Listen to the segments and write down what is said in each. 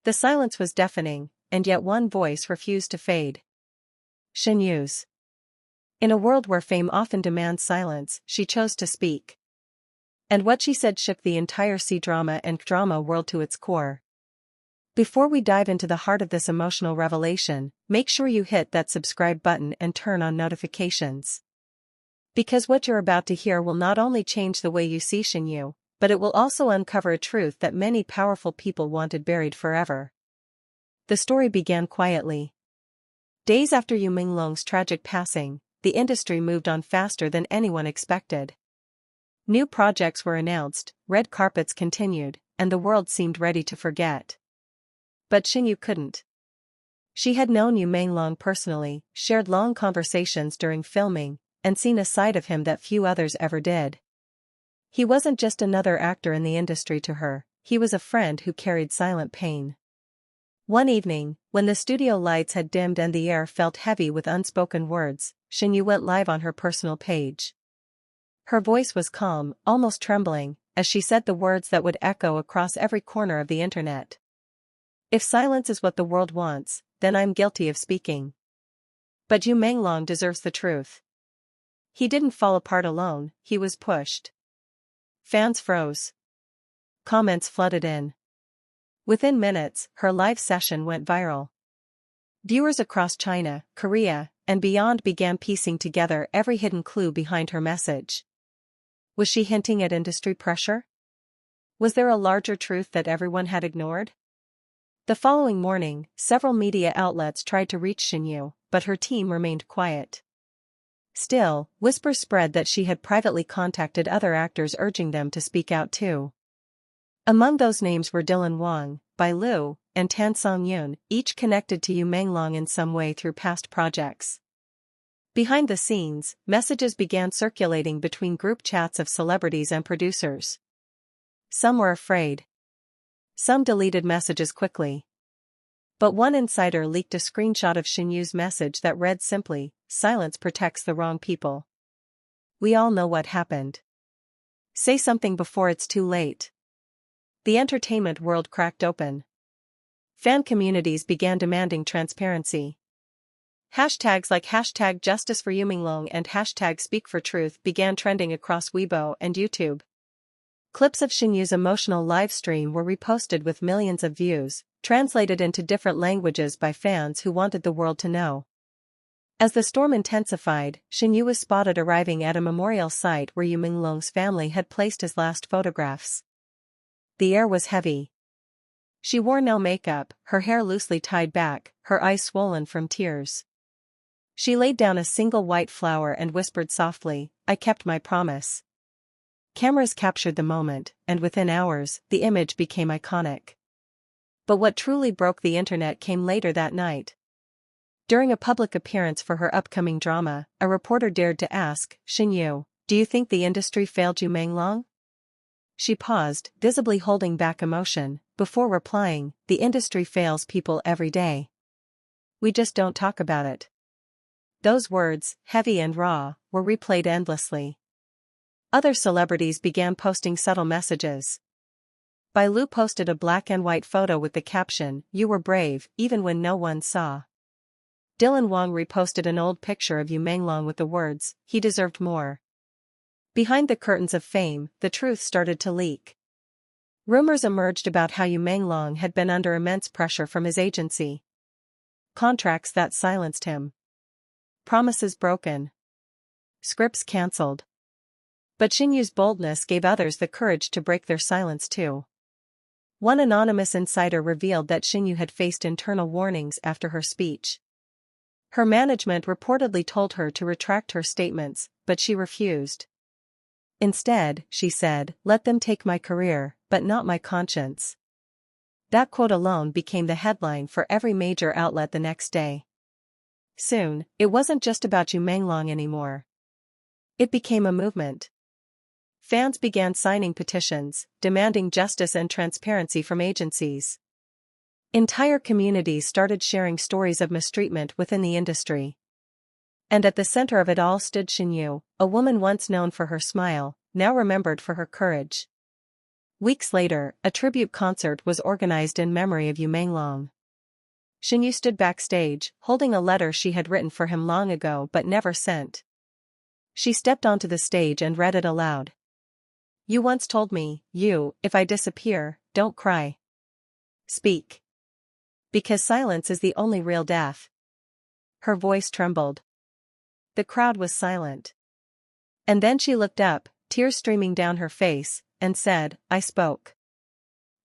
The silence was deafening, and yet one voice refused to fade. Shen Yue's. In a world where fame often demands silence, she chose to speak. And what she said shook the entire C-drama and drama world to its core. Before we dive into the heart of this emotional revelation, make sure you hit that subscribe button and turn on notifications. Because what you're about to hear will not only change the way you see Shen Yue, but it will also uncover a truth that many powerful people wanted buried forever. The story began quietly. Days after Yu Menglong's tragic passing, the industry moved on faster than anyone expected. New projects were announced, red carpets continued, and the world seemed ready to forget. But Shen Yue couldn't. She had known Yu Menglong personally, shared long conversations during filming, and seen a side of him that few others ever did. He wasn't just another actor in the industry to her, he was a friend who carried silent pain. One evening, when the studio lights had dimmed and the air felt heavy with unspoken words, Shen Yue went live on her personal page. Her voice was calm, almost trembling, as she said the words that would echo across every corner of the internet. If silence is what the world wants, then I'm guilty of speaking. But Yu Menglong deserves the truth. He didn't fall apart alone, he was pushed. Fans froze. Comments flooded in. Within minutes, her live session went viral. Viewers across China, Korea, and beyond began piecing together every hidden clue behind her message. Was she hinting at industry pressure? Was there a larger truth that everyone had ignored? The following morning, several media outlets tried to reach Shen Yue, but her team remained quiet. Still, whispers spread that she had privately contacted other actors urging them to speak out too. Among those names were Dylan Wang, Bai Lu, and Tan Song-yoon, each connected to Yu Menglong in some way through past projects. Behind the scenes, messages began circulating between group chats of celebrities and producers. Some were afraid. Some deleted messages quickly. But one insider leaked a screenshot of Shen Yue's message that read simply, "Silence protects the wrong people." We all know what happened. Say something before it's too late. The entertainment world cracked open. Fan communities began demanding transparency. Hashtags like hashtag Justice for Yu Menglong and hashtag Speak for Truth began trending across Weibo and YouTube. Clips of Shen Yue's emotional live stream were reposted with millions of views, translated into different languages by fans who wanted the world to know. As the storm intensified, Shen Yue was spotted arriving at a memorial site where Yu Menglong's family had placed his last photographs. The air was heavy. She wore no makeup, her hair loosely tied back, her eyes swollen from tears. She laid down a single white flower and whispered softly, "I kept my promise." Cameras captured the moment, and within hours, the image became iconic. But what truly broke the internet came later that night. During a public appearance for her upcoming drama, a reporter dared to ask, "Shen Yue, do you think the industry failed Yu Menglong?" She paused, visibly holding back emotion, before replying, "The industry fails people every day. We just don't talk about it." Those words, heavy and raw, were replayed endlessly. Other celebrities began posting subtle messages. Bai Lu posted a black and white photo with the caption, "You were brave, even when no one saw." Dylan Wang reposted an old picture of Yu Menglong with the words, "He deserved more." Behind the curtains of fame, the truth started to leak. Rumors emerged about how Yu Menglong had been under immense pressure from his agency. Contracts that silenced him. Promises broken. Scripts cancelled. But Shen Yue's boldness gave others the courage to break their silence too. One anonymous insider revealed that Shen Yue had faced internal warnings after her speech. Her management reportedly told her to retract her statements, but she refused. Instead, she said, "Let them take my career, but not my conscience." That quote alone became the headline for every major outlet the next day. Soon, it wasn't just about Yu Menglong anymore. It became a movement. Fans began signing petitions, demanding justice and transparency from agencies. Entire communities started sharing stories of mistreatment within the industry. And at the center of it all stood Shen Yue, a woman once known for her smile, now remembered for her courage. Weeks later, a tribute concert was organized in memory of Yu Menglong. Shen Yue stood backstage, holding a letter she had written for him long ago but never sent. She stepped onto the stage and read it aloud. You once told me, Yu, if I disappear, don't cry. Speak. Because silence is the only real death. Her voice trembled. The crowd was silent. And then she looked up, tears streaming down her face, and said, I spoke.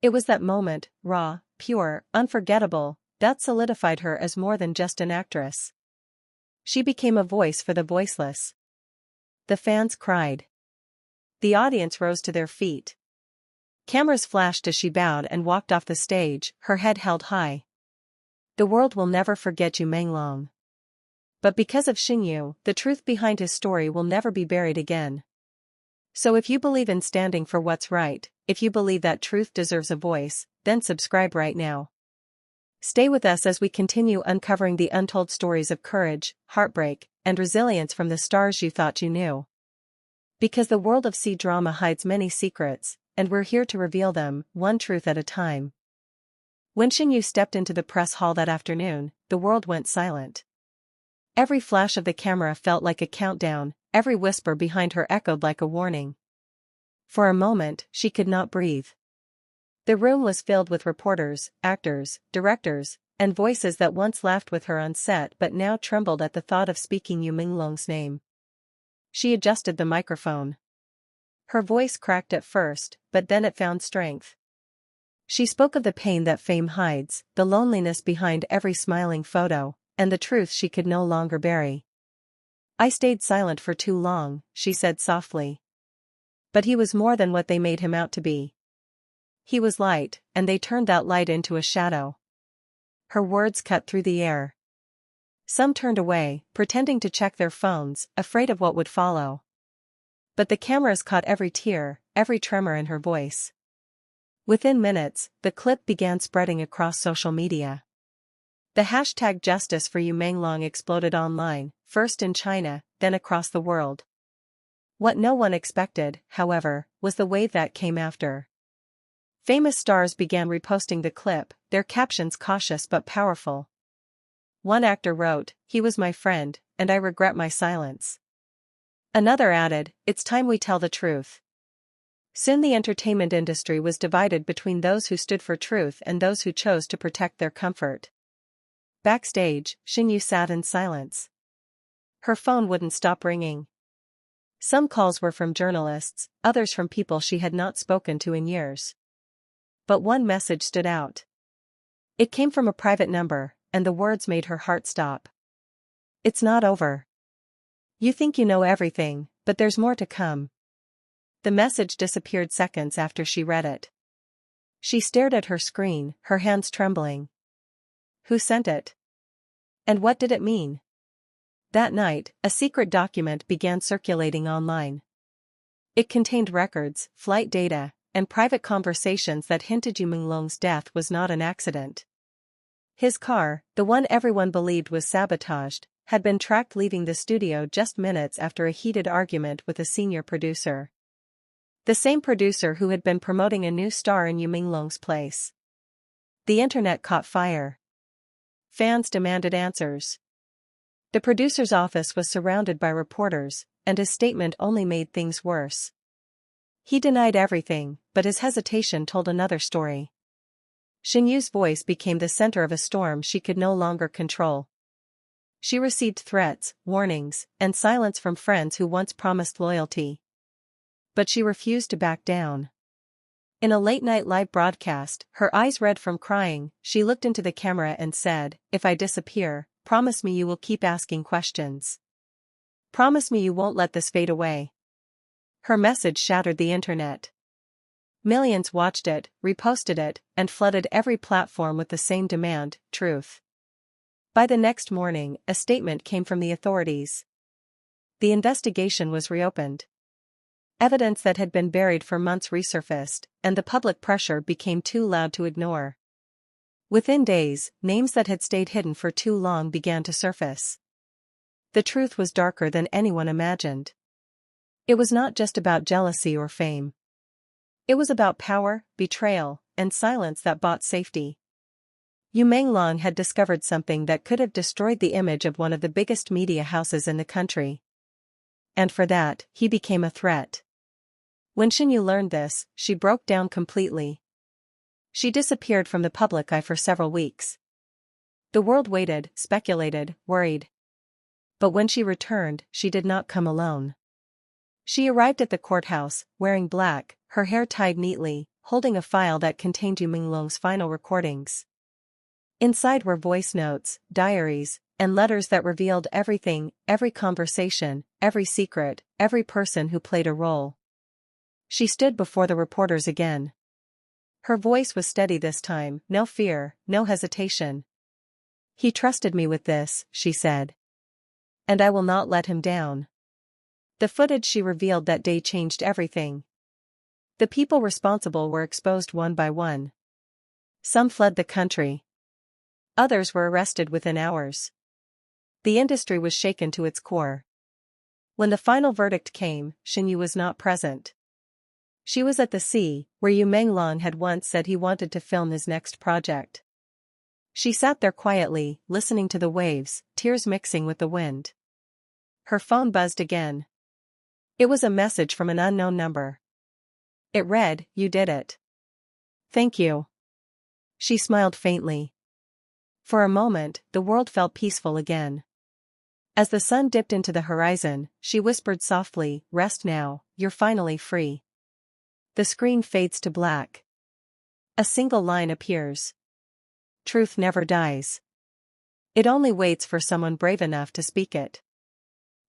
It was that moment, raw, pure, unforgettable, that solidified her as more than just an actress. She became a voice for the voiceless. The fans cried. The audience rose to their feet. Cameras flashed as she bowed and walked off the stage, her head held high. The world will never forget Yu Menglong. But because of Shen Yue, the truth behind his story will never be buried again. So if you believe in standing for what's right, if you believe that truth deserves a voice, then subscribe right now. Stay with us as we continue uncovering the untold stories of courage, heartbreak, and resilience from the stars you thought you knew. Because the world of CDrama hides many secrets, and we're here to reveal them, one truth at a time. When Shen Yue stepped into the press hall that afternoon, the world went silent. Every flash of the camera felt like a countdown, every whisper behind her echoed like a warning. For a moment, she could not breathe. The room was filled with reporters, actors, directors, and voices that once laughed with her on set but now trembled at the thought of speaking Yu Menglong's name. She adjusted the microphone. Her voice cracked at first, but then it found strength. She spoke of the pain that fame hides, the loneliness behind every smiling photo, and the truth she could no longer bury. I stayed silent for too long, she said softly. But he was more than what they made him out to be. He was light, and they turned that light into a shadow. Her words cut through the air. Some turned away, pretending to check their phones, afraid of what would follow. But the cameras caught every tear, every tremor in her voice. Within minutes, the clip began spreading across social media. The hashtag Justice for Yu Menglong exploded online, first in China, then across the world. What no one expected, however, was the wave that came after. Famous stars began reposting the clip, their captions cautious but powerful. One actor wrote, "He was my friend, and I regret my silence." Another added, "It's time we tell the truth." Soon the entertainment industry was divided between those who stood for truth and those who chose to protect their comfort. Backstage, Shen Yue sat in silence. Her phone wouldn't stop ringing. Some calls were from journalists, others from people she had not spoken to in years. But one message stood out. It came from a private number, and the words made her heart stop. It's not over. You think you know everything, but there's more to come. The message disappeared seconds after she read it. She stared at her screen, her hands trembling. Who sent it? And what did it mean? That night, a secret document began circulating online. It contained records, flight data, and private conversations that hinted Yu Menglong's death was not an accident. His car, the one everyone believed was sabotaged, had been tracked leaving the studio just minutes after a heated argument with a senior producer. The same producer who had been promoting a new star in Yu Menglong's place. The internet caught fire. Fans demanded answers. The producer's office was surrounded by reporters, and his statement only made things worse. He denied everything, but his hesitation told another story. Shen Yue's voice became the center of a storm she could no longer control. She received threats, warnings, and silence from friends who once promised loyalty. But she refused to back down. In a late-night live broadcast, her eyes red from crying, she looked into the camera and said, "If I disappear, promise me you will keep asking questions. Promise me you won't let this fade away." Her message shattered the internet. Millions watched it, reposted it, and flooded every platform with the same demand, truth. By the next morning, a statement came from the authorities. The investigation was reopened. Evidence that had been buried for months resurfaced, and the public pressure became too loud to ignore. Within days, names that had stayed hidden for too long began to surface. The truth was darker than anyone imagined. It was not just about jealousy or fame. It was about power, betrayal, and silence that bought safety. Yu Menglong had discovered something that could have destroyed the image of one of the biggest media houses in the country. And for that, he became a threat. When Shen Yue learned this, she broke down completely. She disappeared from the public eye for several weeks. The world waited, speculated, worried. But when she returned, she did not come alone. She arrived at the courthouse, wearing black, her hair tied neatly, holding a file that contained Yu Menglong's final recordings. Inside were voice notes, diaries, and letters that revealed everything, every conversation, every secret, every person who played a role. She stood before the reporters again. Her voice was steady this time, no fear, no hesitation. "He trusted me with this," she said. "And I will not let him down." The footage she revealed that day changed everything. The people responsible were exposed one by one. Some fled the country. Others were arrested within hours. The industry was shaken to its core. When the final verdict came, Shen Yue was not present. She was at the sea, where Yu Menglong had once said he wanted to film his next project. She sat there quietly, listening to the waves, tears mixing with the wind. Her phone buzzed again. It was a message from an unknown number. It read, "You did it. Thank you." She smiled faintly. For a moment, the world felt peaceful again. As the sun dipped into the horizon, she whispered softly, "Rest now, you're finally free." The screen fades to black. A single line appears. Truth never dies. It only waits for someone brave enough to speak it.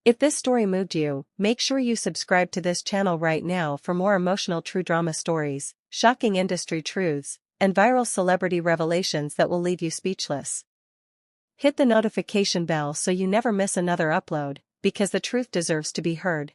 If this story moved you, make sure you subscribe to this channel right now for more emotional true drama stories, shocking industry truths, and viral celebrity revelations that will leave you speechless. Hit the notification bell so you never miss another upload, because the truth deserves to be heard.